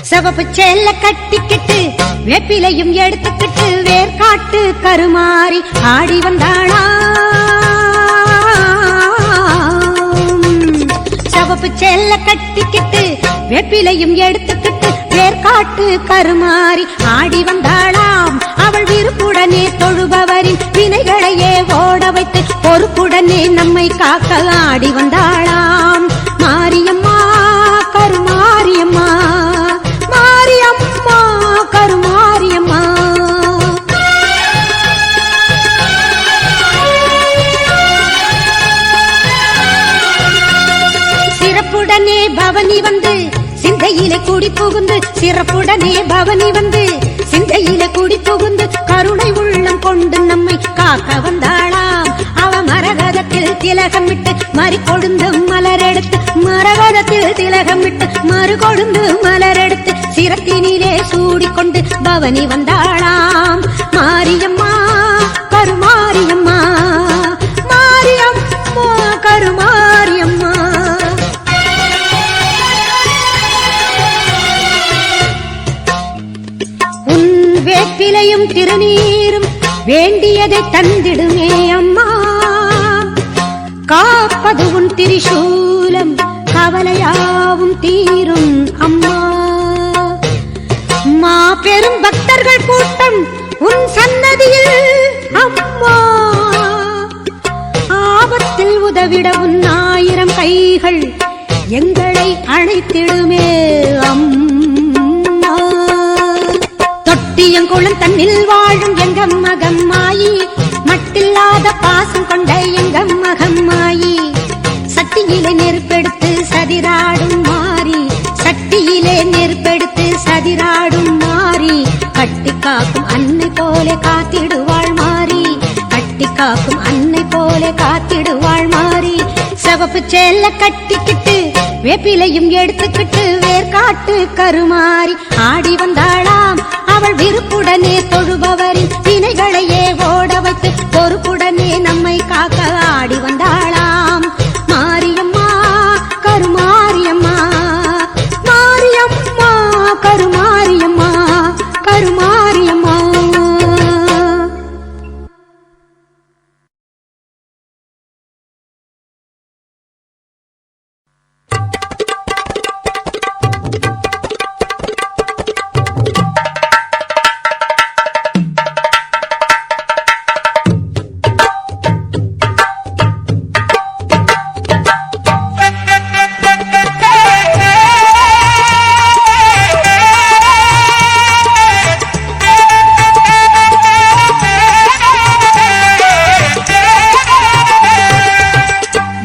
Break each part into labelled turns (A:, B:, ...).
A: சிவப்பு சேல கட்டிக்கிட்டு வேப்பிலையும் எடுத்துக்கிட்டு வேர்காட்டு கருமாறி ஆடி வந்தாளா. சிவப்பு சேல கட்டிக்கிட்டு வேப்பிலையும் எடுத்துக்கிட்டு வேர்காட்டு கருமாறி ஆடி வந்தாளாம். அவள் விருப்புடனே தொழுபவரின் வினைகளையே ஓட வைத்து பொறுப்புடனே நம்மை காக்க ஆடி வந்தாளாம். மாரியம்மா கருமாரியம்மா, மாரியம்மா கருமாரியம்மா. சிறப்புடனே பவனி வந்து சிந்தையிலே கூடி புகுந்து, சிறப்புடனே பவனி வந்து சிந்தையிலே கூடி புகுந்து கருணை உள்ளம் கொண்டு நம்மை காக்க வந்தாளாம். அவ மரகதத்தில் திலகமிட்டு மறு கொழுந்து மலரெடுத்து, மரகதத்தில் திலகமிட்டு மறு கொழுந்து மலரெடுத்து சிரத்தினிலே சூடிக்கொண்டு பவனி வந்தாளாம். மாரியம்மா கருமாரியம்மா, மாரியம்மா கருமாரியம்மா. உன் வேப்பிலையும் திருநீரும் வேண்டியதை தந்திடுமே அம்மா. காப்பது உன் திரிசூலம் கவலையாவும் தீரும் அம்மா. மா பெரும் பக்தர்கள் கூட்டம் உன் சன்னதியில் அம்மா. ஆபத்தில் உதவிட உன் 1000 கைகள் எங்களை அழைத்திடுமே அம்மா. தொட்டியங்குளம் தன்னில் வாழும் எங்க மகம்மாயி, மட்டில்லாத பாசம் கொண்ட எங்க மகம்மாயி. சட்டியிலே நெருப்பெடுத்து சதிராடும் மாறி, சட்டியிலே நெருப்பெடுத்து சதிராடும் மாறி. கட்டி காக்கும் அன்னை போல காத்திடுவாள் மாறி, கட்டி காக்கும் அன்னை போல காத்திடுவாள் மாறி. சிவப்பு சேல கட்டிக்கிட்டு வேப்பிலையும் எடுத்துக்கிட்டு வேர்காட்டு கருமாறி ஆடி வந்தாளாம். அவள் விருப்புடனே தொழுபவரின் வினைகளையே ஓட வைத்து பொறுப்புடனே நம்மை காக்க ஆடி வந்தாளாம். மாரியம்மா கருமாரியம்மா, மாரியம்மா கருமாரியம்மா, கருமாரியம்மா.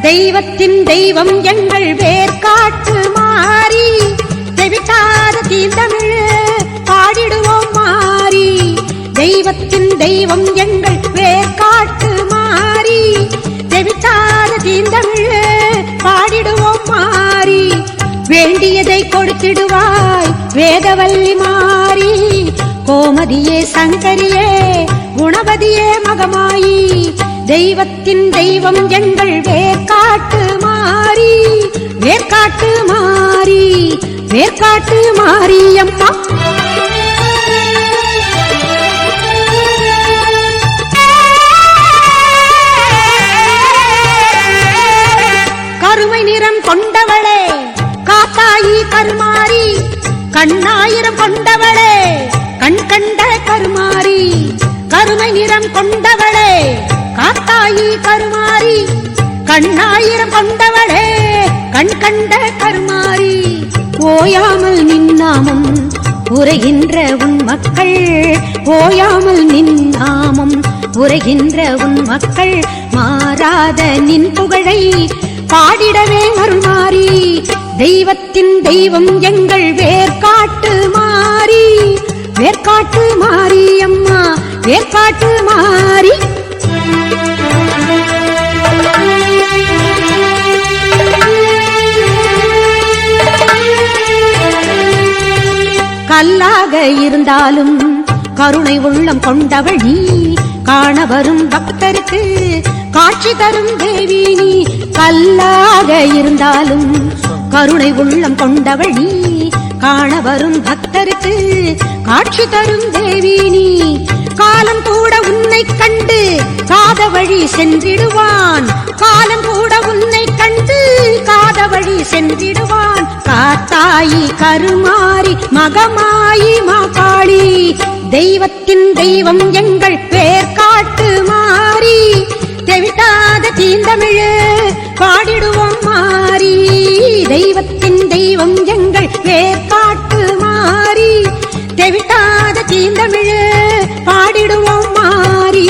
A: தெய்வத்தின் தெய்வம் எங்கள் வேர்காட்டு மாறி, தெவிட்டாத தீந்தமிழ் பாடிடுவோம் மாறி. தெய்வத்தின் தெய்வம் எங்கள் வேர்காட்டு மாறி, தெவிட்டாத தீந்தமிழ் பாடிடுவோம் மாறி. வேண்டியதை கொடுத்திடுவாய் வேதவல்லி மாறி. கோமதியே சங்கரியே குணவதியே மகமாயி. தெய்வத்தின் தெய்வம் எங்கள் வேர்காட்டு மாறி, வேர்காட்டு மாறி, வேர்காட்டு மாரியம்மா. கருமை நிறம் கொண்டவளே காத்தாயி கருமாரி, கண்ணாயிரம் கொண்டவளே கண் கண்ட கருமாரி. கருமை நிறம் கொண்டவளே காத்தாயி கருமாரி, கண்ணாயிரம் கொண்டவளே கண் கண்ட கருமாரி. ஓயாமல் நின்னாமம் உரைகின்ற உன் மக்கள், ஓயாமல் நின்னாமம் உரைகின்ற உன் மக்கள். மாறாத நின் புகழை பாடிடவே அருள்மாறி. தெய்வத்தின் தெய்வம் எங்கள் வேர்காட்டு மாறி, வேர்காட்டு மாரியம்மா, வேர்காட்டு மாறி. கல்லாக இருந்தாலும் கருணை உள்ளம் கொண்டவள் நீ, காண வரும் பக்தருக்கு காட்சி தரும் தேவி நீ. கல்லாக இருந்தாலும் கருணை உள்ளம் கொண்டவள் நீ, காண வரும் பக்தருக்கு காட்சி தரும் தேவி நீ. காலம் கூட உன்னை கண்டு காத வழி சென்றிடுவான், காலம் கூட உன்னை கண்டு காத வழி சென்றிடுவான். காத்தாயி கருமாரி மகமாயி மாகாளி, தெய்வத்தின் தெய்வம் எங்கள் பேர் காட்டு மாறி. தெவிட்டாத தீந்தமிழு பாடிடுவோம் மாறி, தெய்வத்தின் தெய்வம் எங்கள் பேர் காட்டு மாறி. தெவிட்டாத தீந்தமிழு பாடிடுவோம் மாறி.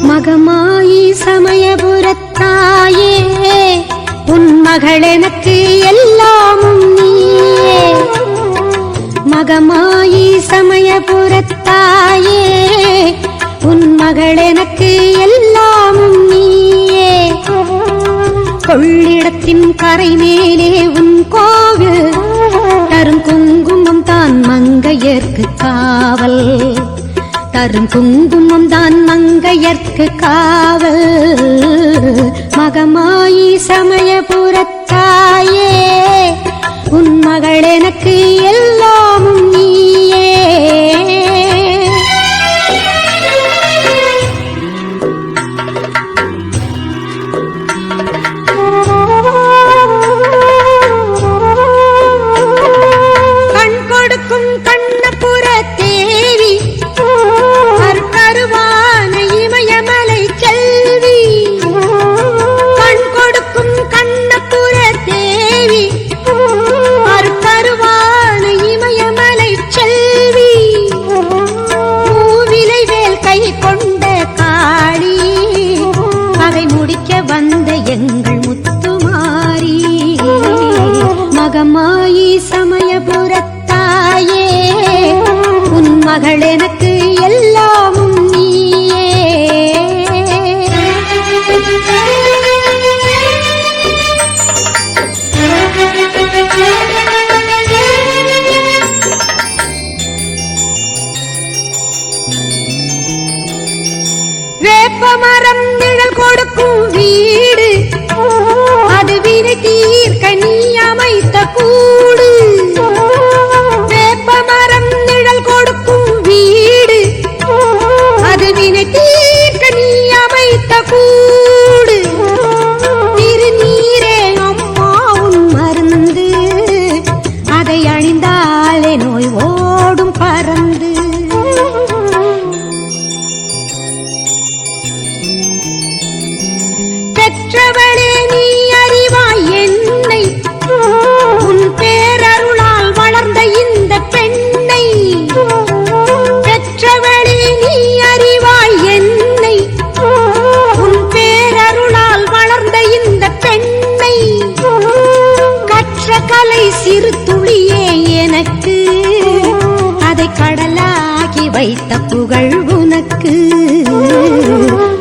A: மகமாயி சமயபுரத்தாயே, உன் மகள் எனக்கு எல்லாமும் நீயே. மகமாயி சமயபுரத்தாயே, உன் மகள் எனக்கு எல்லாமும் நீயே. கொள்ளிடத்தின் கரை மேலே உன் கோவில், தரும் குங்குமம் தான் மங்கையர்க்கு காவல், தரும் குங்குமம் தான் மங்கையர்க்கு காவல். மகமாயி சமயபுரத்தாயே, உன் மகள் எனக்கு எல்லாமும் நீயே. கண் கொடுக்கும் கண்ணபுர தேவி, கருவான இமயமலை செல்வி. கண் கொடுக்கும் கண்ணபுர தேவி, கருவான இமயமலை செல்வி. பூவிலை வேல் கை கொண்ட காளி, பகை முடிக்க வந்த எங்கள் முத்துமாரி. மகமாயி சமயபுரத்தாயே, உன் மகள் எனக்கு எல்லாமும் நீயே. வேப்பமரம் நிழல் கொடுக்கும் வீடு, அது வினை தீர்க்க நீ அமைத்த கூடு. வேப்பமரம் நிழல் கொடுக்கும் வீடு, அது வினை தீர்க்க நீ அமைத்த கூடு. திருநீரே அம்மா உன் மருந்து, அதை அணிந்தாலே நோய் ஓடும் பறந்து. பெற்றவளே நீ அறிவாய் என்னை, உன் பேரருளால் வளர்ந்த இந்த பெண்ணை. பெற்றவளே நீ அறிவாய் என்னை, உன் பேரருளால் வளர்ந்த இந்த பெண்ணை. கற்ற கலை சிறு துளியே எனக்கு, அதை கடலாகி வைத்த புகழ் உனக்கு.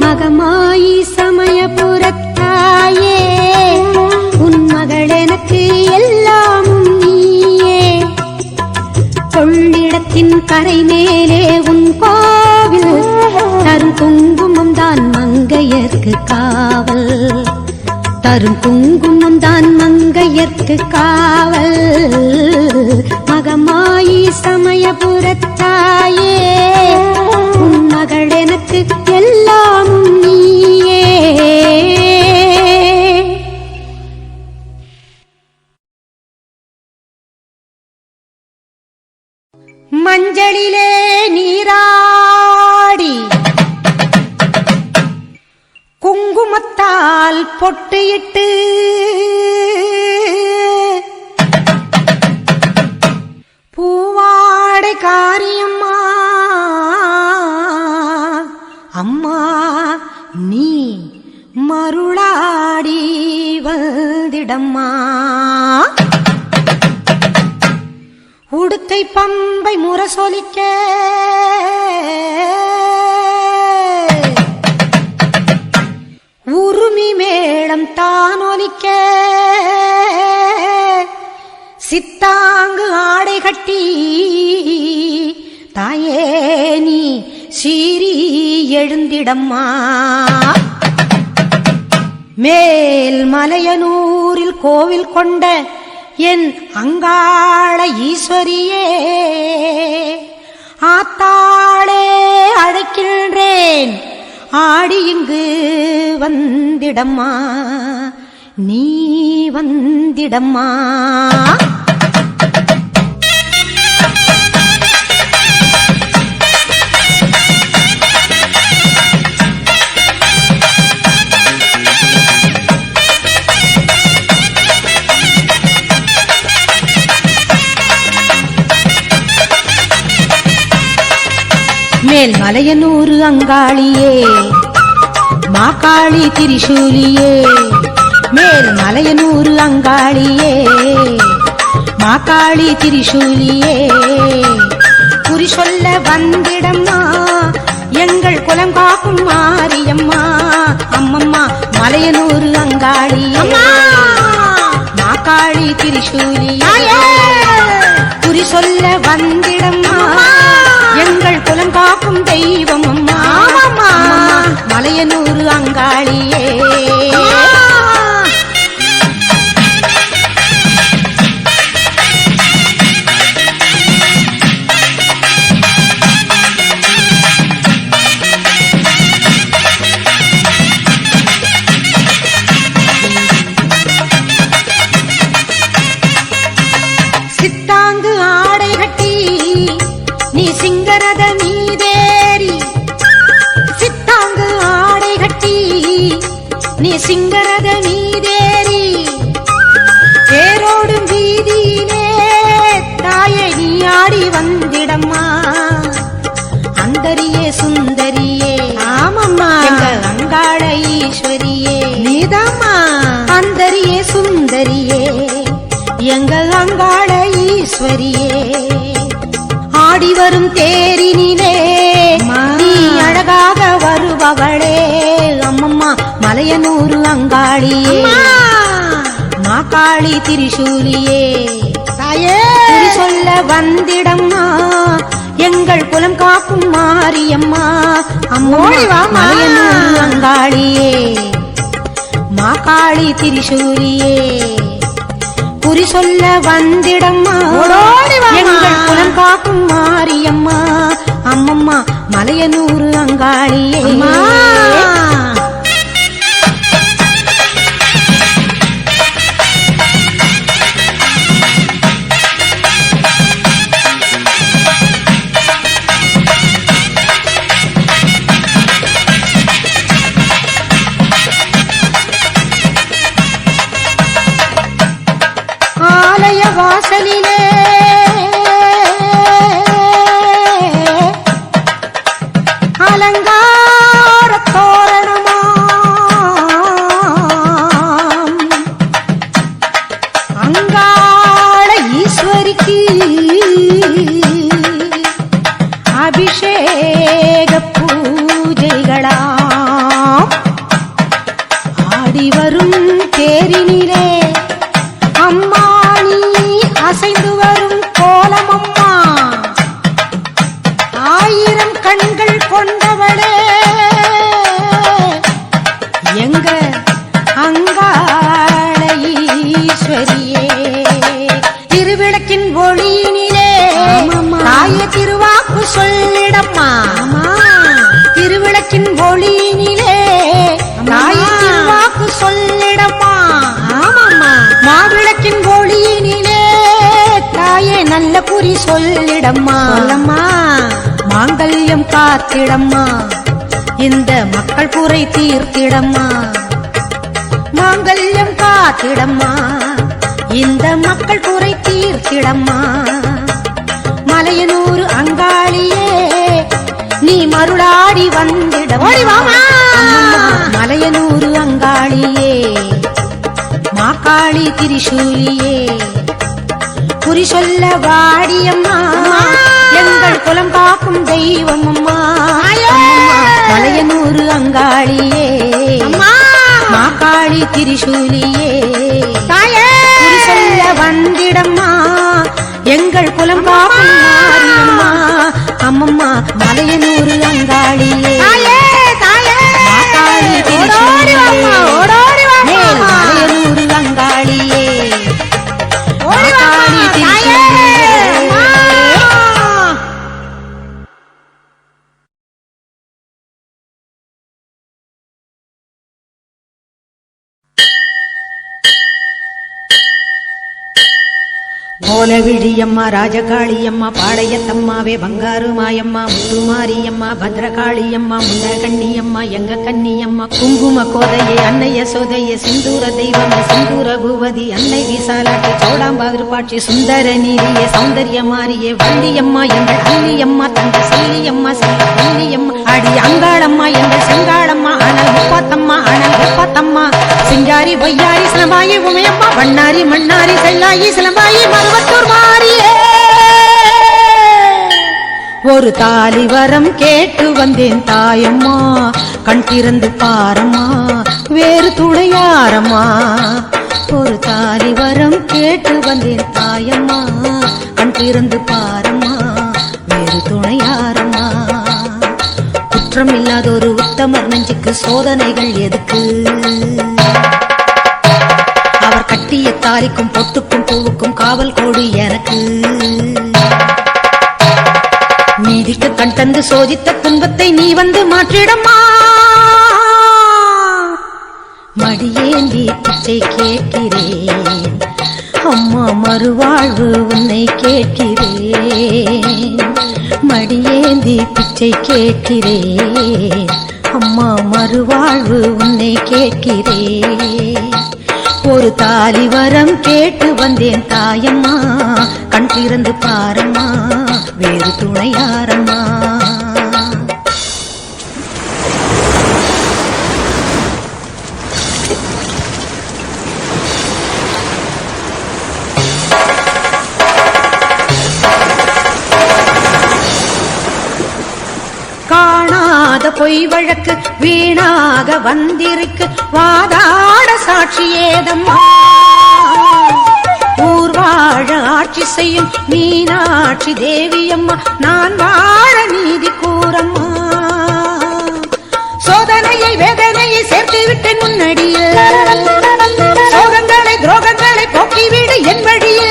A: மகமாயி சமயபுரத்தாயே, உன் மகள் எனக்கு எல்லாமும் நீயே. கொள்ளிடத்தின் கரை மேலே உன் கோவில், தரும் குங்குமம் தான் மங்கையர்க்கு காவல், தரும் குங்குமம் தான் மங்கையர்க்கு காவல். மகமாயி சமயபுரத்தாயே, உன் மகள் எனக்கு எல்லாமும் நீயே. மஞ்சளிலே நீராடி, குங்குமத்தால் பொட்டியிட்டு, பூவாடை காரியம்மா அம்மா நீ மருளாடி வந்திடம்மா. உடுக்கை பம்பை முரசொலிக்க உருமி மேளம் தானொலிக்க சித்தாங்கு ஆடை கட்டி தாயே நீ சீறி எழுந்திடம்மா. மேல் மலையனூரில் கோவில் கொண்ட என் அங்காள ஈஸ்வரியே, ஆத்தாளே அழைக்கின்றேன் ஆடி இங்கு வந்திடம்மா, நீ வந்திடம்மா. மேல் மலையனூர் அங்காளியே, மாகாளி திரிசூலியே, மேல் மலையனூர் அங்காளியே, மாகாளி திரிசூலியே, குறி சொல்ல வந்திடம்மா எங்கள் குலம் காக்கும் மாரியம்மா. அம்மம்மா மலையனூர் அங்காளியே, மாகாளி திரிசூலியே, குறி சொல்ல வந்திடம்மா எங்கள் குலம் காக்கும் தெய்வம் அம்மா. மலையனூர் அங்காளியே, சித்தாங்கு ஆடை கட்டி நீ சிங்கரத மீதேறி, சித்தாங்கு ஆடை கட்டி நீ சிங்கரத மீதேறி, தேரோடும் வீதியிலே தாயை நீ ஆடி வந்திடம்மா. அந்தரியே சுந்தரியே, ஆமம்மா எங்க அங்காள ஈஸ்வரியே, நீதாம்மா அந்தரியே சுந்தரியே எங்க அங்காள ஈஸ்வரியே. ஆடி வரும் தேரினிலே நீ அழகாக வருபவளே அம்மம்மா மலையனூர் அங்காளியே, மாகாளி திரிசூலியே, தாயே குறி சொல்ல வந்திடம்மா எங்கள் குலம் காக்கும் மாரியம்மா. அம்மோடிவா மலையனூர் அங்காளியே, மாகாளி திரிசூலியே, குறி சொல்ல வந்திடம்மா எங்கள் குலம் காக்கும் மாரியம்மா. அம்மம்மா மலையனூர் அங்காளியே. ஆலய வாசலிலே அலங்கார தோரணமா, அங்காள ஈஸ்வரிக்கு அபிஷேக பூஜைகளாம். ஆடி வரும் தேரினிலே அம்மா நீ அசைந்து வரும் கோலமம்மா, ஆயிரம் கண்கள் கொண்டவளே எங்க அங்காள ஈஸ்வரியே. திருவிளக்கின் ஒளியினிலே தாய திருவாக்கு சொல்லிடம்மா, திருவிளக்கின் ஒளியினிலே தாய திருவாக்கு சொல்லிடம்மா. மாவிளக்கின் ஒளியினிலே தாயே நல்ல குறி சொல்லிடம்மா. மாங்கல்யம் காத்திடம்மா இந்த மக்கள் குறை தீர்த்திடம்மா. மாங்கல்யம் காத்திடம்மா இந்த மக்கள் குறை தீர்த்திடம்மா. மலையனூர் அங்காளியே நீ மருளாடி வந்திடம்மா. மலையனூர் அங்காளியே, மாகாளி திரிசூலியே, குறி சொல்ல வாடியம்மா எங்கள் குலம் காக்கும் தெய்வம் அம்மா மலையனூர் அங்காளியே மாக்காளி திரிசூலியே குறி சொல்ல வந்திடம்மா எங்கள் குலம் காக்கும் மாரியம்மா அம்மம்மா மலையனூர் அங்காளியே மாக்காளி திரிசூலியே மலையனூர் அங்காளியே மாக்காளி திரிசூலியே கோலவிழியம்மா ராஜகாளியம்மா பாளையத்தம்மாவே பங்காரு மாயம்மா முத்துமாரியம்மா பத்ரகாளியம்மா முன்னகண்ணியம்மா எங்க கண்ணியம்மா குங்கும கோதையே அன்னைய சோதைய சிந்தூர தெய்வமே சிந்தூர பூவதி அன்னை விசாலாட்டி சௌடாம்பாதிருப்பாட்சி சுந்தர நீரியே சௌந்தர்ய மாரியே வள்ளியம்மா எங்கள் அள்ளியம்மா தங்க செல்லியம்மா செல்ல பள்ளியம்மா அடி அங்காளம்மா எங்கள் செங்காளம்மா அனல் முப்பாத்தம்மா அனல் வெப்பாத்தம்மா சிங்காரி பொய்யாரி சிலம்பாயி உமையம்மா வண்ணாரி மண்ணாரி செல்லாயி சிலம்பாயி மருவத்தூர் மாரியே ஒரு தாலி வரம் கேட்டு வந்தேன் தாயம்மா கண் திறந்து பாரம்மா வேறு துணையாரம்மா ஒரு தாலி வரம் கேட்டு வந்தேன் தாயம்மா கண் திறந்து பாரம்மா வேறு துணையாரம்மா குற்றம் இல்லாத ஒரு உத்தமர் நெஞ்சுக்கு சோதனைகள் எதுக்கு அவர் கட்டிய தாலிக்கும் பொட்டுக்கும் பூவுக்கும் காவல் கோடு எனக்கு நீதிக்கு கண் தந்து சோதித்த துன்பத்தை நீ வந்து மாற்றிடம்மா மடியேந்தி பிச்சை கேட்கிறேன் அம்மா மறுவாழ்வு உன்னை கேட்கிறேன் மடியேந்தி பிச்சை கேட்கிறேன் அம்மா மறுவாழ்வு உன்னை கேட்கிறேன் ஒரு தாலி வரம் கேட்டு வந்தேன் தாயம்மா கண் திறந்து பாரம்மா வேறு துணையாரம்மா காணாத பொய் வழக்கு வீணாக வந்திருக்கு வாதாட சாட்சி ஏதம்மா ஊர்வாழ ஆட்சி செய்யும் மீனாட்சி தேவியம்மா நான் வாழ நீதி கூறம்மா சோதனையை வேதனையை சேர்த்து விட்டேன் முன்னடிய சோகங்களை துரோகங்களை போக்கிவிடு என் வழிய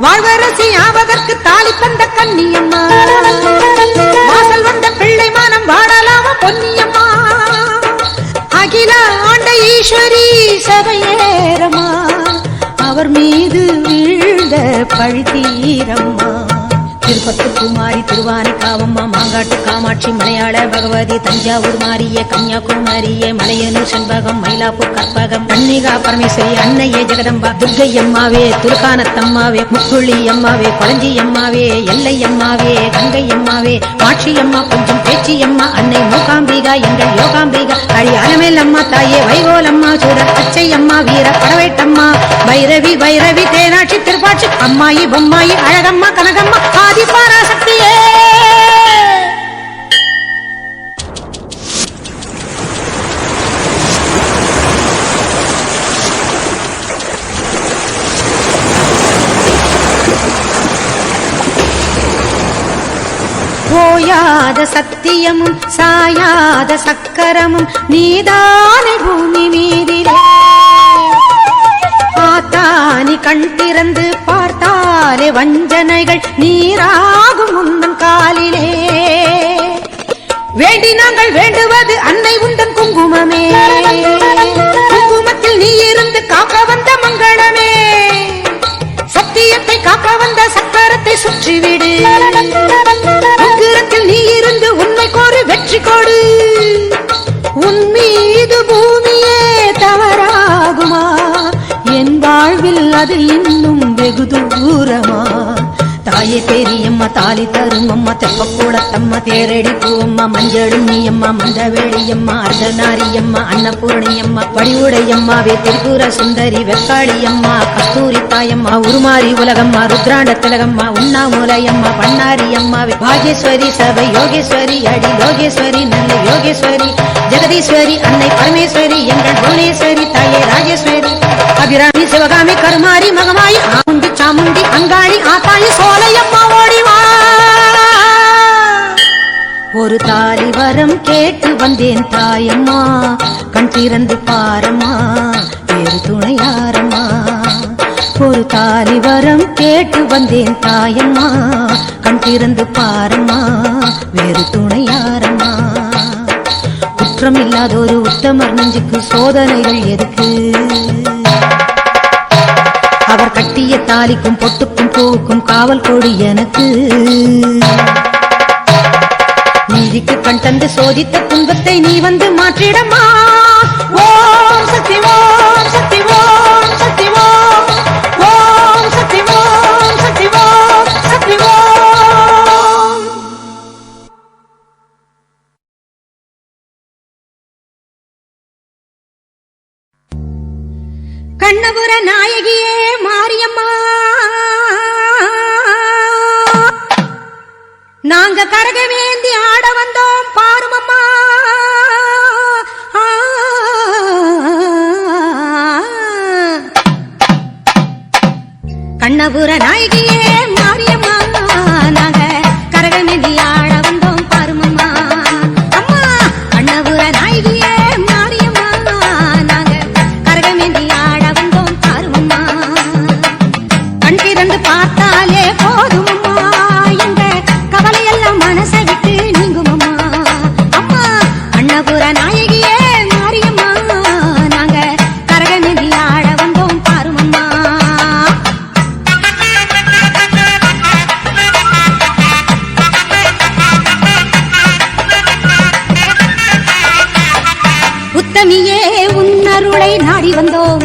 A: வாழ்வரசி ஆவதற்கு தாலி தந்த கன்னியம்மா வாசல் வந்த பிள்ளை மானம் வாடலாமா பொன்னியம்மா அகில ஆண்ட ஈஸ்வரி சபையேரம்மா அவர் மீது வீழ்ந்த பழி தீரம்மா திருப்பத்து குமாரி திருவானைக்காவம்மா மாங்காட்டு காமாட்சி மலையாள பகவதி தஞ்சாவூர் மாரியே கன்னியாகுமரியே மலையனூர் செண்பகம் மயிலாப்பூர் கற்பகம் கன்னிகா பரமேஸ்வரி அன்னையே ஜெகதம்பா துர்கை அம்மாவே துர்கானத்தம்மாவே முக்குள்ளி அம்மாவே கொளஞ்சி அம்மாவே எல்லை அம்மாவே கங்கை அம்மாவே மாட்சி அம்மா கொஞ்சம் பேச்சி அம்மா அன்னை மூகாம்பிகா எங்கள் யோகாம்பிகா அடி அலமேல் அம்மா தாயே வைகோலம்மா சூடர் பச்சை அம்மா வீர படவேட்டம்மா பைரவி பைரவி தேனாட்சி திருப்பாட்சி அம்மாயி பொம்மாயி அழகம்மா கனகம்மா ஆதிபராசக்தியே போயாத சத்தியமும் சாயாத சக்கரமும் நீதானே பூமி மீதிலே ஆத்தானி கண் திறந்து பார்த்தாலே வஞ்சனைகள் நீராகும் உந்தன் காலிலே வேண்டி நாங்கள் வேண்டுவது அன்னை உந்தன் குங்குமமே குங்குமத்தில் நீ இருந்து காக்க வந்த மங்களமே சத்தியத்தை காக்க வந்த சக்கரத்தை சுற்றிவிடு உக்கிரத்தில் நீ இருந்து உண்மை கோரு வெற்றி கொடு உன் மீது பூமியே தவறாகுமா என் வாழ்வில் அது இன்னும் வெகு தூரமா தாயே தாயே பெரியம்மா தாலி தரும் அம்மா தெப்பக்கூடத்தம்மா தேரடி பூவம்மா மஞ்சளும் நீயம்மா மந்தவேளியம்மா அர்த்தநாரியம்மா அன்னபூர்ணியம்மா வடிவுடையம்மாவே திரிபுர சுந்தரி வெக்காளியம்மா கஸ்தூரி தாயம்மா உருமாறி உலகம்மா ருத்ராண்ட திலகம்மா உண்ணாமூலையம்மா பண்ணாரியம்மாவே பாகேஸ்வரி சபை யோகேஸ்வரி அடி லோகேஸ்வரி நல்ல யோகேஸ்வரி ஜெகதீஸ்வரி அன்னை பரமேஸ்வரி எங்கள் புவனேஸ்வரி தாயே ராஜேஸ்வரி அபிராமி சிவகாமி கருமாரி மகமாயி ஆமுண்டி சாமுண்டி அங்காளி ஆத்தாளி சோலையம்மா ஓடிவா ஒரு தாலி வரம் கேட்டு வந்தேன் தாயம்மா கண் திறந்து பாரம்மா வேறு துணையாரம்மா ஒரு தாலி வரம் கேட்டு வந்தேன் தாயம்மா கண் திறந்து பாரம்மா வேறு துணையாரம்மா குற்றம் இல்லாத ஒரு உத்தமர் நெஞ்சுக்கு சோதனைகள் எதுக்கு அவர் கட்டிய தாலிக்கும் பொட்டுக்கும் பூவுக்கும் காவல் கொடி எனக்கு நீதிக்கு கண் தந்து சோதித்த துன்பத்தை நீ வந்து மாற்றிடமா ஓம் சக்தி ஓம் சக்தி ஓம் சக்தி ஓம் ஓம் சக்தி ஓம் சக்தி ஓம் சக்தி ஓம் கண்ணபுர நாயகியே மாரியம்மா நாங்க கரகமேந்தி ஆட வந்தோம் பாருமம்மா கண்ணபுர நாயகியே மாரியம்மா நாங்க கரகமேந்தி ஆட வந்தோம் பாருமம்மா அம்மா கண்ணபுர நாயகியே மாரியம்மா நாங்க கரகமேந்தி ஆட வந்தோம் பாருமம்மா கண் திறந்து பார்த்தாலே போதுமம்மா எங்க கவலையெல்லாம் மனசை விட்டு நீங்குமம்மா அம்மா கண்ணபுர நாயகியே மாரியம்மா நாங்க கரகமேந்தி ஆட வந்தோம் பாருமம்மா உத்தமியே உன்னருளை நாடி வந்தோம்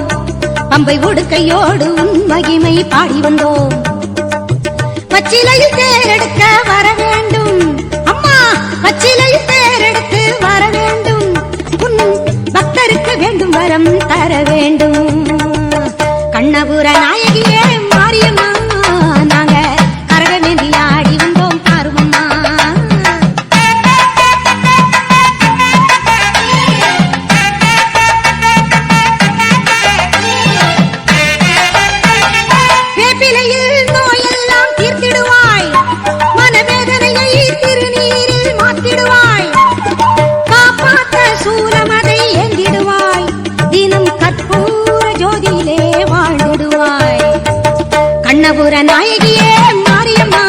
A: பம்பை உடுக்கையோடு உன் மகிமை பாடி வந்தோம் பச்சிலையில் தேரெடுக்க வர வேண்டும் அம்மா பச்சிலையில் தேரெடுத்து வர வேண்டும் உன் பக்தருக்கு வேண்டும் வரம் தர வேண்டும் கண்ணபுர நாயகியே மாரியம்மா நாங்க கரகமேந்தி ஆடி வந்தோம் பாருமம்மா வேப்பிலையில் நோயெல்லாம் தீர்த்திடுவாய் மனவேதனையை திருநீரில் மாற்றிடுவாய் காப்பாற்ற சூலமதை ஏந்திடுவாய் தினம் கற்பூர ஜோதியிலே வாழ்ந்திடுவாய் கண்ணபுர நாயகியே மாரியம்மா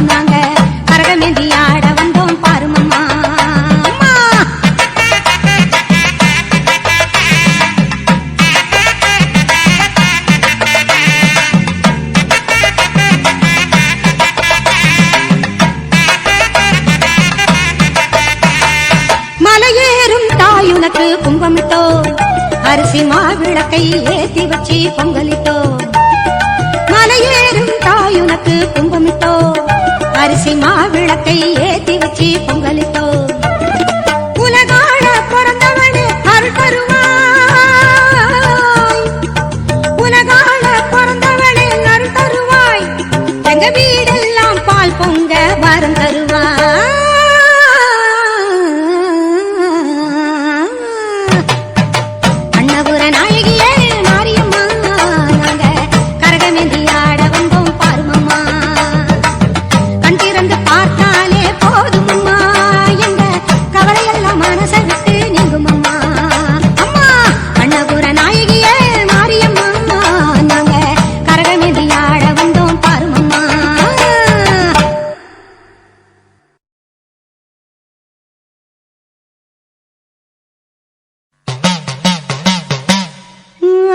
A: நாங்க கரகமேந்தி ஆட வந்தோம் பாருமம்மா அம்மா மலையேறும் தாயுனக்கு குங்குமத்தோ அரிசி மாவிளக்கை ஏத்தி வச்சு பொங்கலிட்டோ மலையேறும் தாயுனக்கு குங்குமத்தோ அரிசி மாவிளக்கை ஏத்தி வச்சு பொங்கலிட்டோ உலகாள பிறந்தவனே அருள் தருவாய் உலகாள பிறந்தவனே அருள் தருவாய் எங்க வீடெல்லாம் பால் பொங்க வரம் தருவாய் கண்ணபுர நாயகியே மாரியம்மா நாங்க கரகமேந்தி ஆட வந்தோம் பாருமம்மா கண் திறந்து பார்த்தாலே போதுமம்மா எங்க கவலையெல்லாம் மனசை விட்டு நீங்குமம்மா அம்மா கண்ணபுர நாயகியே மாரியம்மா நாங்க கரகமேந்தி ஆட வந்தோம் பாருமம்மா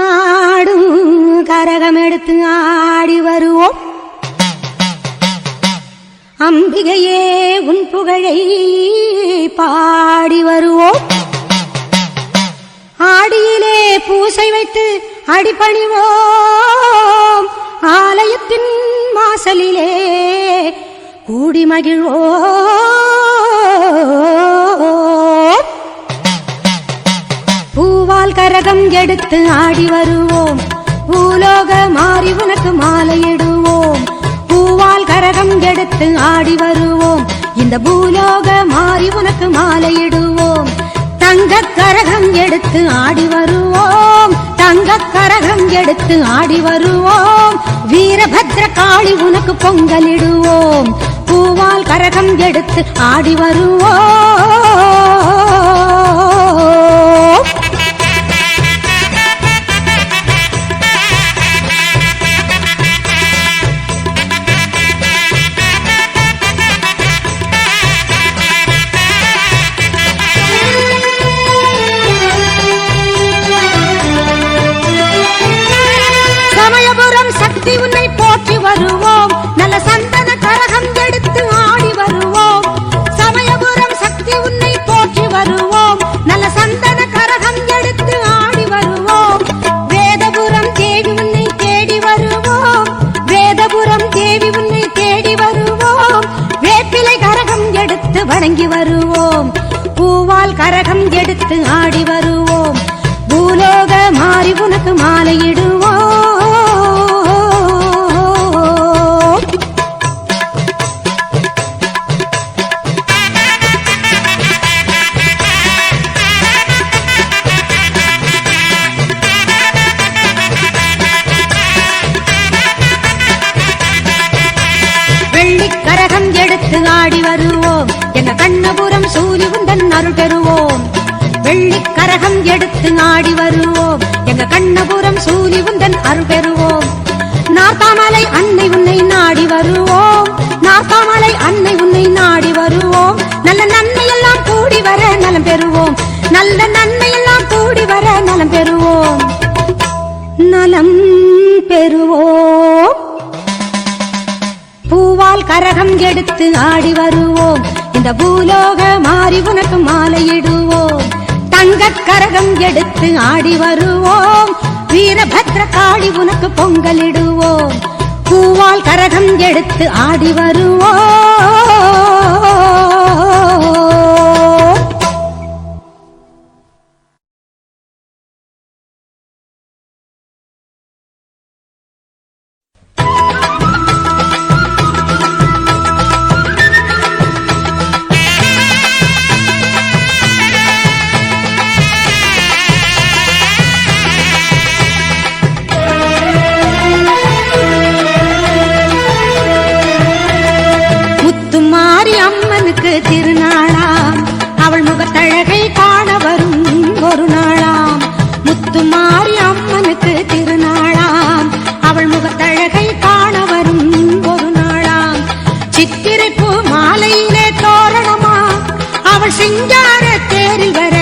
A: ஆடும் கரகம் எடுத்து ஆடி வருவோம் அம்பிகையே உன் புகழை பாடி வருவோம் ஆடியிலே பூசை வைத்து அடிபணிவோம் ஆலயத்தின் வாசலிலே கூடி மகிழ்வோ. பூவால் கரகம் எடுத்து ஆடி வருவோம், பூலோக மாறி உனக்கு மாலையிடுவோம். பூவால் கரகம் எடுத்து ஆடி வருவோம், இந்த பூலோக மாறி உனக்கு மாலையிடுவோம். தங்க கரகம் எடுத்து ஆடி வருவோம், தங்க கரகம் எடுத்து ஆடி வருவோம். வீரபத்ர காளி உனக்கு பொங்கலிடுவோம், பூவால் கரகம் எடுத்து ஆடி வருவோம். சக்தி உன்னை போற்றி வருவோம், நல்ல சந்தன கரகம் எடுத்து ஆடி வருவோம். சமயபுரம் சக்தி உன்னை போற்றி வருவோம், நல்ல சந்தன கரகம் எடுத்து ஆடி வருவோம். வேதபுரம் தேவி உன்னை தேடி வருவோம், வேதபுரம் தேவி உன்னை தேடி வருவோம். வேப்பிலை கரகம் எடுத்து வணங்கி வருவோம், பூவால் கரகம் எடுத்து ஆடி வருவோம். பூலோக மாறி உனக்கு மாலையிடுவோம். கரகம் எடுத்து ஆடி வருவோம், எங்க கண்ணபுரம் சூரி உந்தன் அருள் பெறுவோம். வெள்ளி கரகம் எடுத்து ஆடி வருவோம், எங்க கண்ணபுரம் சூரி உந்தன் அருள் பெறுவோம். நாத்தாமலை அன்னை உன்னை நாடி வருவோம், நாத்தாமலை அன்னை உன்னை நாடி வருவோம். நல்ல நன்மை எல்லாம் கூடி வர நலம் பெறுவோம், நல்ல நன்மை எல்லாம் கூடி வர நலம் பெறுவோம், நலம் பெறுவோம். பூவால் கரகம் எடுத்து ஆடி வருவோம், இந்த பூலோக மாறி உனக்கு மாலையிடுவோம். தங்க கரகம் எடுத்து ஆடி வருவோம், வீரபத்ர காளி உனக்கு பொங்கலிடுவோம். பூவால் கரகம் எடுத்து ஆடி வருவோம். திருநாளாம் அவள் முகத்தழகை காண வரும் ஒரு நாளாம். முத்துமாரி அம்மனுக்கு திருநாளாம் அவள் முகத்தழகை காண வரும் ஒரு நாளாம். சித்திரை பூ மாலையிலே தோரணமா அவள் சிங்கார தேரில் வர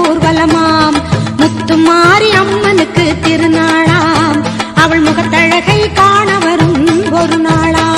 A: ஊர்வலமாம். முத்துமாரி அம்மனுக்கு திருநாளாம் அவள் முகத்தழகை காண வரும் ஒரு நாளாம்.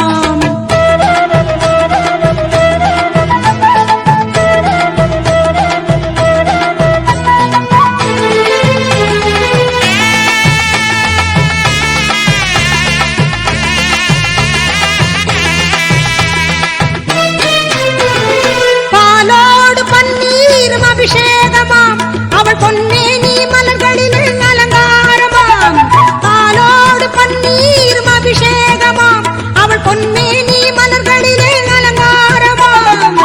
A: அபிஷேகமாம் அவள் பொன்னேனி மலர்களில் அலங்காரமாம். பாலோடு பன்னீரும் அபிஷேகமாம் அவள் பொன்னேனி மலர்களில் அலங்காரமாம்.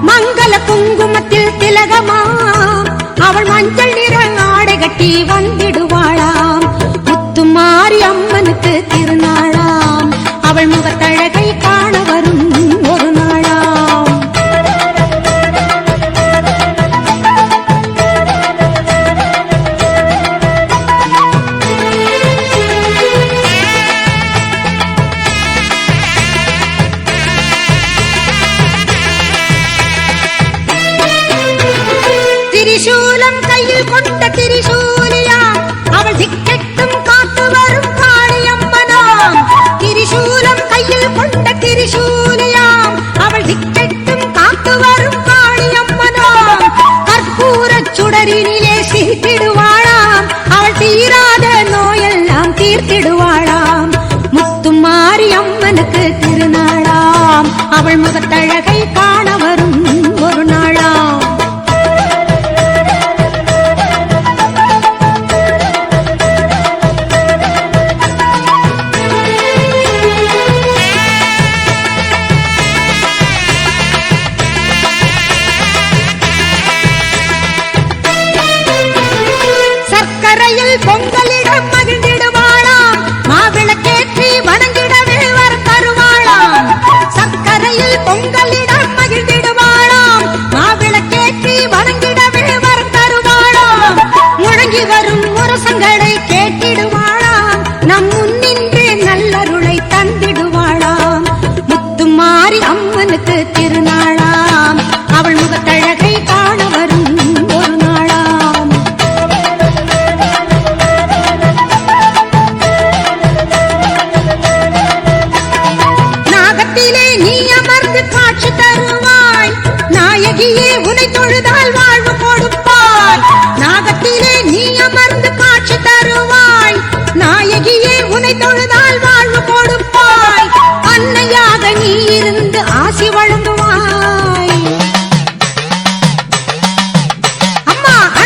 A: மங்கள குங்குமத்தில் திலகமாம் அவள் மஞ்சள் நிற ஆடை கட்டி வந்திடுவாளாம். முத்துமாரி அம்மனுக்கு திருநாளாம் அவள் முகத்தழகை காண வரும் ஒரு நாளாம். திரிசூலம் கையில் கொண்ட திரிசூலியாம் அவள் திக்கெட்டும் காத்து வரும் காளியம்மனாம். திரிசூலம் கையில் கொண்ட திரிசூலியாம் அவள் திக்கெட்டும் காத்து வரும் காளியம்மனாம். கற்பூர சுடரினிலே சிரித்திடுவாளாம் அவள் தீராத நோயெல்லாம் தீர்த்திடுவாளாம்.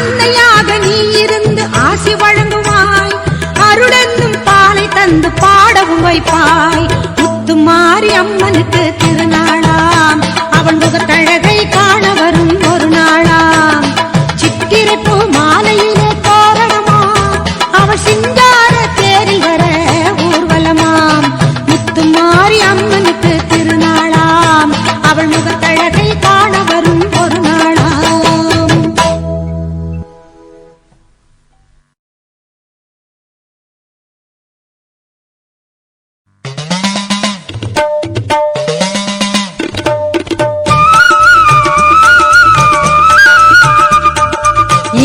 A: அன்னையாக நீ இருந்து ஆசி வழங்குவாய், அருளென்னும் பாலை தந்து பாடவும் வைப்பாய். முத்துமாரி அம்மனுக்கு திருநாளாம், அவன் முகத்தழகை காண வரும் ஒரு நாளாம். சித்திரை பூ மாலையிலே தோரணமா, அவள் சிங்கார தேரில் வர ஊர்வலமாம். முத்துமாரி அம்மனுக்கு திருநாளாம், அவள் முகத்தழகை காண வரும் ஒரு நாளாம்.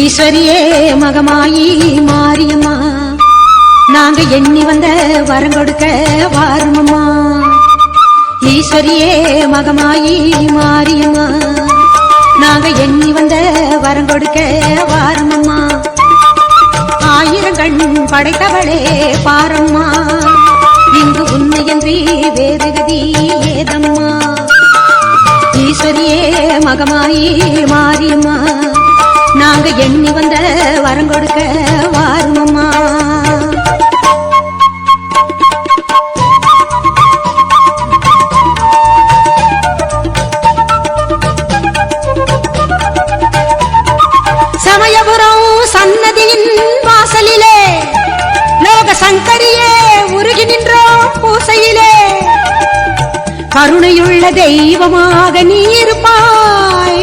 A: ஈஸ்வரியே மகமாயி மாரியம்மா, நாங்க எண்ணி வந்த வரம் கொடுக்க வாருமம்மா. ஈஸ்வரியே மகமாயி மாரியம்மா, நாங்க எண்ணி வந்த வரம் கொடுக்க வாருமம்மா. ஆயிரங்கண் படைத்தவளே பாரம்மா, இங்கு உன்னையன்றி வேறு கதி ஏதம்மா. ஈஸ்வரியே மகமாயி மாரியம்மா, நாங்க எண்ணி வந்த வரம் கொடுக்க வாருமம்மா. சமயபுரம் சன்னதியின் வாசலிலே லோக சங்கரியே உருகி நின்றோம் பூசையிலே. கருணையுள்ள தெய்வமாக நீ இருப்பாய்,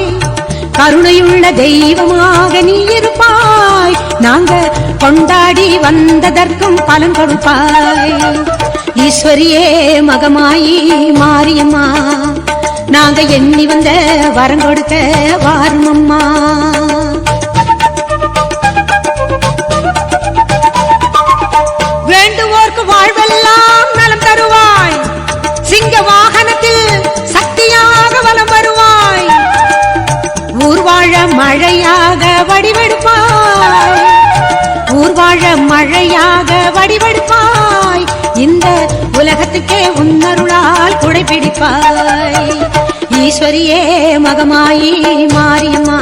A: கருணையுள்ள தெய்வமாக நீ இருப்பாய். நாங்க கொண்டாடி வந்ததற்கும் பலன் கொடுப்பாய். ஈஸ்வரியே மகமாயி மாரியம்மா, நாங்க எண்ணி வந்த வரம் கொடுக்க வாருமம்மா. வேண்டுவோர்க்கு வாழ்வெல்லாம் நலம் தருவாய், சிங்க வாகனத்தில் சக்தியாக வலம் வருவாய். ஊர்வாழ மழையாக வடிவெடுப்பாய், ஊர்வாழ மழையாக வடிவெடுப்பாய். இந்த உலகத்துக்கே உன்னருளால் குடைபிடிப்பாய். ஈஸ்வரியே மகமாயி மாரியம்மா,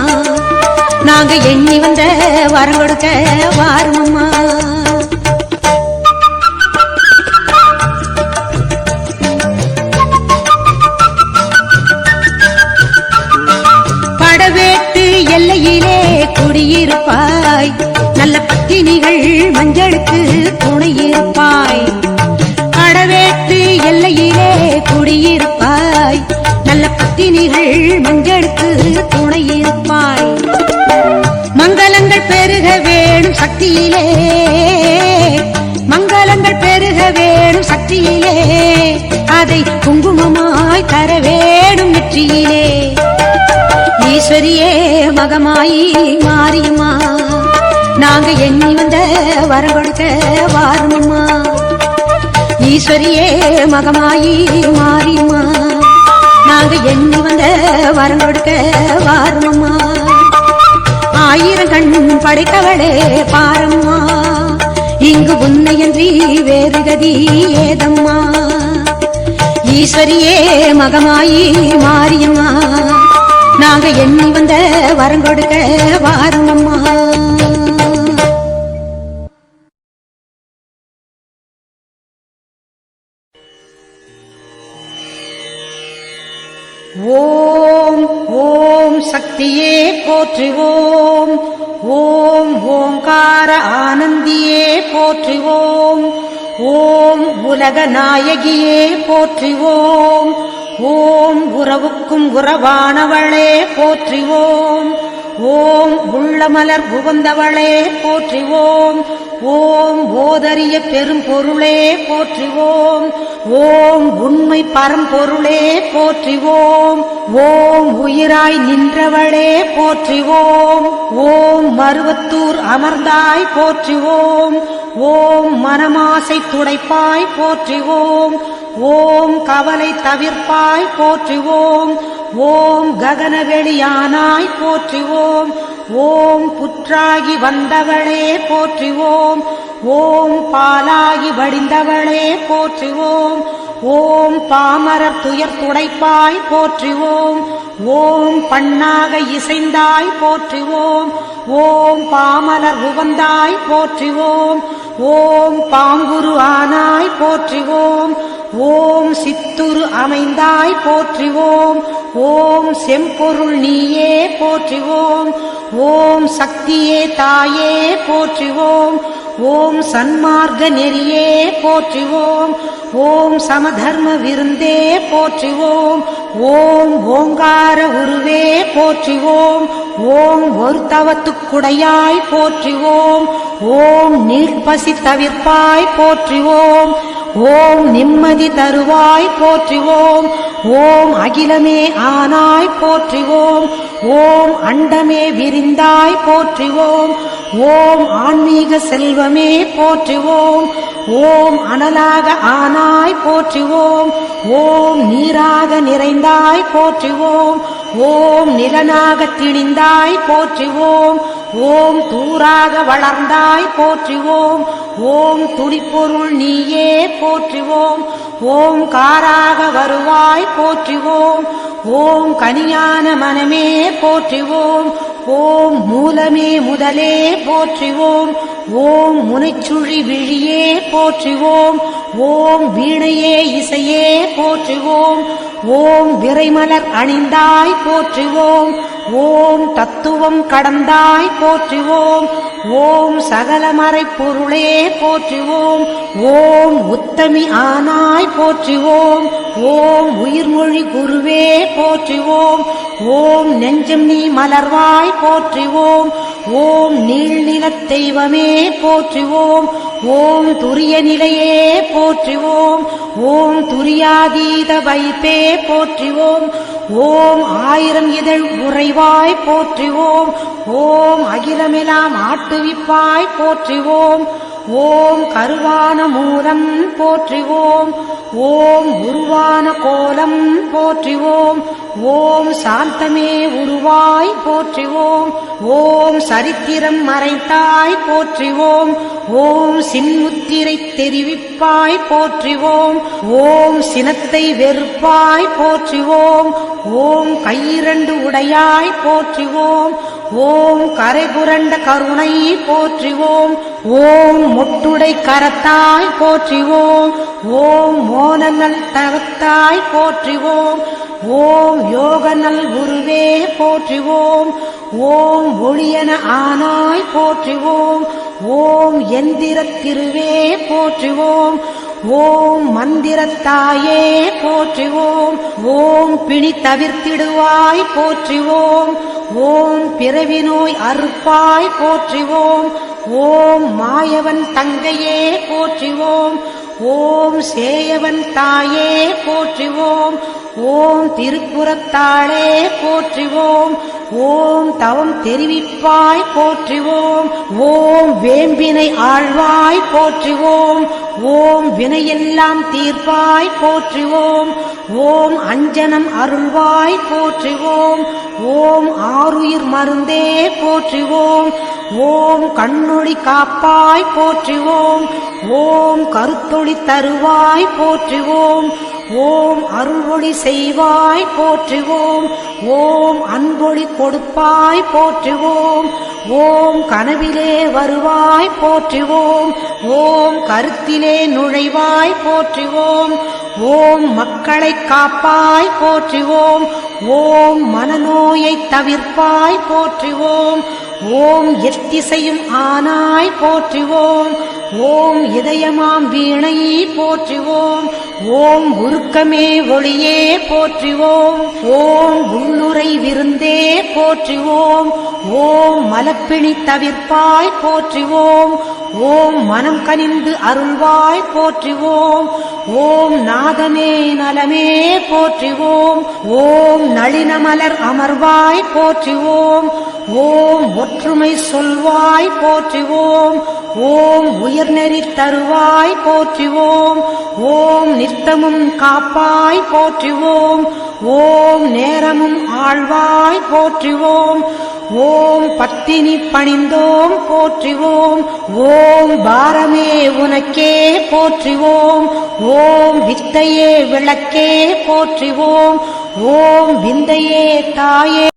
A: நாங்க எண்ணி வந்த வரம் கொடுக்க வாருமம்மா. படவேட்டு எல்லையிலே குடியிருப்பாய், நல்ல பத்தினிகள் மஞ்சளுக்கு துணையிருப்பாய். படவேட்டு எல்லையிலே குடியிருப்பாய், நல்ல பத்தினிகள் மஞ்சளுக்கு துணையிருப்பாய். மங்களங்கள் பெருக வேணும் சக்தியிலே, மங்களங்கள் பெருக வேணும் சக்தியிலே. அதை குங்குமமாய் தர வேணும் நெற்றியிலே. ஈஸ்வரியே மகமாயி மாரியம்மா, நாங்க எண்ணி வந்த வரம் கொடுக்க வாருமம்மா. ஈஸ்வரியே மகமாயி மாரியம்மா, நாங்க எண்ணி வந்த வரம் கொடுக்க வாருமம்மா. ஆயிரங்கண் படைத்தவளே பாரம்மா, இங்கு உன்னையன்றி வேறு கதி ஏதம்மா. ஈஸ்வரியே மகமாயி மாரியம்மா, நாங்க எண்ணி வந்த வரம் கொடுக்க வாருமம்மா. ஓம் ஓம் சக்தியே போற்றுவோம், ஓம் ஓங்கார ஆனந்தியே போற்றுவோம், ஓம் உலக நாயகியே போற்றுவோம், ஓம் உறவுக்கும் உறவானவளே போற்றுவோம், ஓம் உள்ளமலர் புகுந்தவளே போற்றுவோம், ஓம் ஓதரிய பெரும் பொருளே போற்றுவோம், ஓம் உண்மை பரம்பொருளே போற்றுவோம், ஓம் உயிராய் நின்றவளே போற்றுவோம், ஓம் மருவத்தூர் அமர்ந்தாய் போற்றுவோம், ஓம் மனமாசை துடைப்பாய் போற்றுவோம், ஓம் கவலை தவிர்ப்பாய் போற்றுவோம், ஓம் ககனவெளியானாய் போற்றுவோம், ஓம் புற்றாகி வந்தவளே போற்றுவோம், ஓம் பாலாகி வடிந்தவளே போற்றுவோம், ஓம் பாமரர் துயர் துடைப்பாய் போற்றுவோம், ஓம் பண்ணாக இசைந்தாய் போற்றுவோம், ஓம் பாமலர் உவந்தாய் போற்றிவோம். ஓம் பாங்குரு ஆனாய் போற்றிவோம். ஓம் சித்துரு அமைந்தாய் போற்றிவோம். ஓம் செம்பொருள் நீயே போற்றிவோம். ஓம் சக்தியே தாயே போற்றிவோம். ஓம் சன்மார்க்க நெறியே போற்றிவோம். ஓம் சமதர்ம விருந்தே போற்றிவோம். ஓம் ஓங்கார உருவே போற்றிவோம். ஓம் ஒரு தவத்துக்குடையாய் போற்றிவோம். ஓம் நீட்பசி தவிர்ப்பாய் போற்றிவோம். ஓம் நிம்மதி தருவாய் போற்றிவோம். ஓம் அகிலமே ஆனாய் போற்றிவோம். ஓம் அண்டமே விரிந்தாய் போற்றிவோம். ஓம் ஆன்மீக செல்வமே போற்றிவோம். ஓம் அனலாக ஆனாய் போற்றிவோம். ஓம் நீராக நிறைந்தாய் போற்றிவோம். ஓம் நிலனாக திணிந்தாய் போற்றிவோம். ஓம் தூராக வளர்ந்தாய் போற்றிவோம். ஓம் துணிப்பொருள் நீயே போற்றிவோம். ஓம் காராக வருவாய் போற்றிவோம். ஓம் கனியான மனமே போற்றிவோம். ஓம் மூலமே முதலே போற்றிவோம். ஓம் முனைச்சுழி விழியே போற்றிவோம். ஓம் வீணையே இசையே போற்றிவோம். ஓம் விரைமலர் அணிந்தாய் போற்றிவோம். ஓம் தத்துவம் கடந்தாய் போற்றிவோம். ஓம் சகலமறை பொருளே போற்றிவோம். ஓம் உத்தமி ஆனாய் போற்றிவோம். ஓம் உயிர்மொழி குருவே போற்றிவோம். ஓம் நெஞ்சம் நீ மலர்வாய் போற்றிவோம். ஓம் நீள்நிலத் தெய்வமே போற்றிவோம். ஓம் துரிய நிலையே போற்றிவோம். ஓம் துரியாதீத வைப்பே போற்றிவோம். ஓம் ஆயிரம் இதழ் உறைவாய் போற்றிவோம். ஓம் அகிலமெல்லாம் ஆட்டுவிப்பாய் போற்றிவோம். ஓம் கருவான மூலம் போற்றிவோம். ஓம் உருவான கோலம் போற்றிவோம். ஓம் சாந்தமே உருவாய் போற்றிவோம். ஓம் சரித்திரம் மறைத்தாய் போற்றிவோம். ஓம் சின்முத்திரை தெரிவிப்பாய் போற்றிவோம். ஓம் சினத்தை வெறுப்பாய் போற்றிவோம். ஓம் கையிரண்டு உடையாய் போற்றிவோம். ஓம் கரைபுரண்ட கருணை போற்றிவோம். ஓம் மொட்டுடை கரத்தாய் போற்றிவோம். ஓம் மோனநல் தவத்தாய் போற்றிவோம். ஓம் யோகநல் குருவே போற்றிவோம். ஓம் ஒளியன ஆனாய் போற்றிவோம். ஓம் எந்திரத் திருவே போற்றிவோம். ஓம் மந்திரத்தாயே போற்றிவோம். ஓம் பிணி தவிர்த்திடுவாய் போற்றிவோம். ஓம் பிறவி நோய் அறுப்பாய் போற்றிவோம். ஓம் மாயவன் தங்கையே போற்றிவோம். ஓம் சேயவன் தாயே போற்றிவோம். ஓம் திருப்புறத்தாளே போற்றிவோம். ஓம் தவம் தெரிவிப்பாய் போற்றிவோம். ஓம் வேம்பினை ஆழ்வாய் போற்றிவோம். ஓம் வினையெல்லாம் தீர்ப்பாய் போற்றிவோம். ஓம் அஞ்சனம் அருள்வாய் போற்றிவோம். ஓம் ஆருயிர் மருந்தே போற்றிவோம். ஓம் கண்ணொளி காப்பாய் போற்றிவோம். ஓம் கருத்தொளி தருவாய் போற்றிவோம். ஓம் அருள்வொளி செய்வாய் போற்றிவோம். ஓம் அன்பொளி கொடுப்பாய் போற்றிவோம். ஓம் கனவிலே வருவாய் போற்றிவோம். ஓம் கருத்திலே நுழைவாய் போற்றிவோம். ஓம் மக்களை காப்பாய் போற்றிவோம். ஓம் மனநோயை தவிர்ப்பாய் போற்றிவோம். ஓம் எத்திசையும் ஆனாய் போற்றிவோம். ஓம் இதயமாம் வீணை போற்றிவோம். ஓம் உருக்கமே ஒளியே போற்றிவோம். ஓம் உள்ளுரை விருந்தே போற்றிவோம். ஓம் மலப்பிணி தவிர்ப்பாய் போற்றிவோம். ஓம் மனம் கனிந்து அருள்வாய் போற்றிவோம். ஓம் நாதமே நலமே போற்றிவோம். ஓம் நளினமலர் அமர்வாய் போற்றிவோம். ஓம் ஒற்றுமை சொல்வாய் போற்றிவோம். ஓம் உயர்நெறி தருவாய் போற்றிவோம். ஓம் நித்தமும் காப்பாய் போற்றிவோம். ஓம் நேரமும் ஆழ்வாய் போற்றிவோம். ஓம் பத்தினி பணிந்தோம் போற்றிவோம். ஓம் பாரமே உனக்கே போற்றிவோம். ஓம் வித்தையே விளக்கே போற்றிவோம். ஓம் விந்தையே தாயே